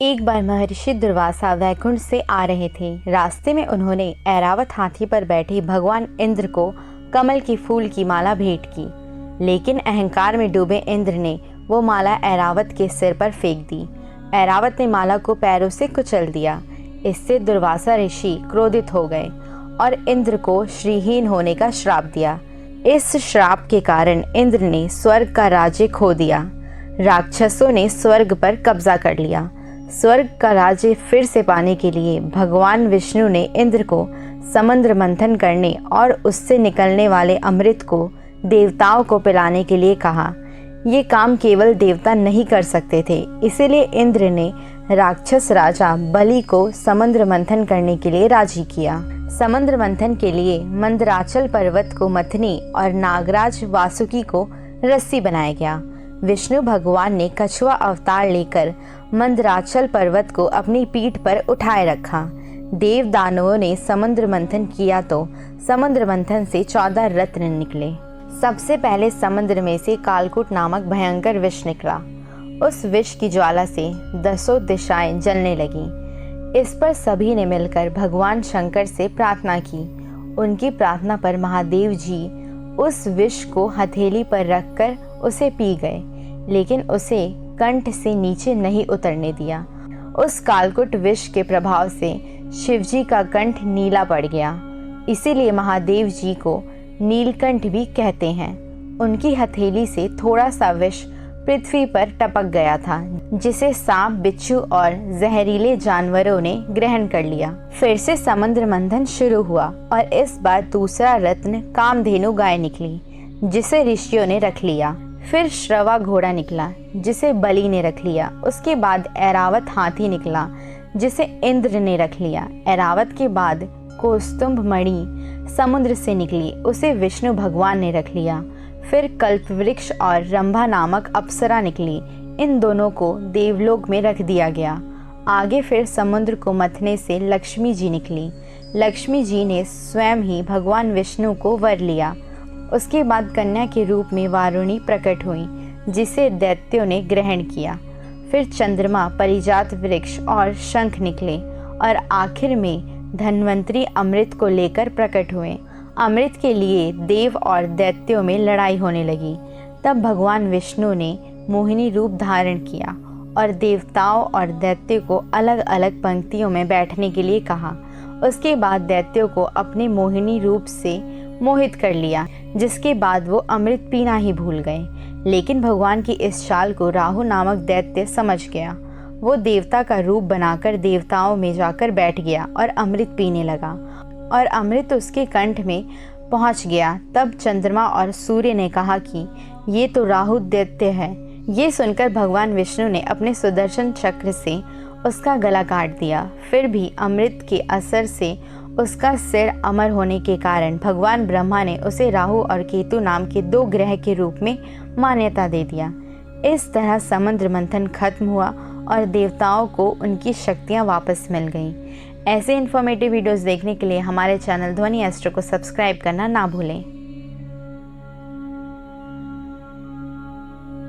एक बार महर्षि दुर्वासा वैकुंठ से आ रहे थे। रास्ते में उन्होंने ऐरावत हाथी पर बैठे भगवान इंद्र को कमल की फूल की माला भेंट की, लेकिन अहंकार में डूबे इंद्र ने वो माला ऐरावत के सिर पर फेंक दी। ऐरावत ने माला को पैरों से कुचल दिया। इससे दुर्वासा ऋषि क्रोधित हो गए और इंद्र को श्रीहीन होने का श्राप दिया। इस श्राप के कारण इंद्र ने स्वर्ग का राज्य खो दिया। राक्षसों ने स्वर्ग पर कब्जा कर लिया। स्वर्ग का राज्य फिर से पाने के लिए भगवान विष्णु ने इंद्र को समुद्र मंथन करने और उससे निकलने वाले अमृत को देवताओं को पिलाने के लिए कहा। ये काम केवल देवता नहीं कर सकते थे, इसीलिए इंद्र ने राक्षस राजा बलि को समुद्र मंथन करने के लिए राजी किया। समुद्र मंथन के लिए मंदराचल पर्वत को मथनी और नागराज वासुकी को रस्सी बनाया गया। विष्णु भगवान ने कछुआ अवतार लेकर मंदराचल पर्वत को अपनी पीठ पर उठाए रखा। देव दानवों ने समुद्र मंथन किया तो समुद्र मंथन से 14 रत्न निकले। सबसे पहले समुद्र में से कालकूट नामक भयंकर विष निकला। उस विष की ज्वाला से 10 दिशाएं जलने लगी। इस पर सभी ने मिलकर भगवान शंकर से प्रार्थना की। उनकी प्रार्थना पर महादेव जी उस विष को हथेली पर रखकर उसे पी गए, लेकिन उसे कंठ से नीचे नहीं उतरने दिया। उस कालकूट विष के प्रभाव से शिवजी का कंठ नीला पड़ गया, इसीलिए महादेव जी को नीलकंठ भी कहते हैं। उनकी हथेली से थोड़ा सा विष पृथ्वी पर टपक गया था, जिसे सांप, बिच्छू और जहरीले जानवरों ने ग्रहण कर लिया। फिर से समुद्र मंथन शुरू हुआ और इस बार दूसरा रत्न कामधेनु गाय निकली, जिसे ऋषियों ने रख लिया। फिर श्रवा घोड़ा निकला, जिसे बलि ने रख लिया। उसके बाद ऐरावत हाथी निकला, जिसे इंद्र ने रख लिया। ऐरावत के बाद कौस्तुभ मणि समुद्र से निकली, उसे विष्णु भगवान ने रख लिया। फिर कल्पवृक्ष और रंभा नामक अप्सरा निकली। इन दोनों को देवलोक में रख दिया गया। आगे फिर समुद्र को मथने से लक्ष्मी जी निकली। लक्ष्मी जी ने स्वयं ही भगवान विष्णु को वर लिया। उसके बाद कन्या के रूप में वारुणी प्रकट हुई, जिसे दैत्यों ने ग्रहण किया। फिर चंद्रमा, परिजात वृक्ष और शंख निकले और आखिर में धन्वंतरी अमृत को लेकर प्रकट हुए। अमृत के लिए देव और दैत्यों में लड़ाई होने लगी। तब भगवान विष्णु ने मोहिनी रूप धारण किया और देवताओं और दैत्यों को अलग अलग पंक्तियों में बैठने के लिए कहा। उसके बाद दैत्यों को अपने मोहिनी रूप से मोहित कर लिया, जिसके बाद वो अमृत पीना ही भूल गए। लेकिन भगवान की इस चाल को राहु नामक दैत्य समझ गया। वो देवता का रूप बनाकर देवताओं में जाकर बैठ गया और अमृत पीने लगा और अमृत उसके कंठ में पहुंच गया। तब चंद्रमा और सूर्य ने कहा कि ये तो राहु दैत्य है। ये सुनकर भगवान विष्णु ने अपने सुदर्शन चक्र से उसका गला काट दिया। फिर भी अमृत के असर से उसका सिर अमर होने के कारण भगवान ब्रह्मा ने उसे राहु और केतु नाम के 2 ग्रह के रूप में मान्यता दे दिया। इस तरह समुद्र मंथन खत्म हुआ और देवताओं को उनकी शक्तियां वापस मिल गईं। ऐसे इन्फॉर्मेटिव वीडियोस देखने के लिए हमारे चैनल ध्वनि एस्ट्रो को सब्सक्राइब करना ना भूलें।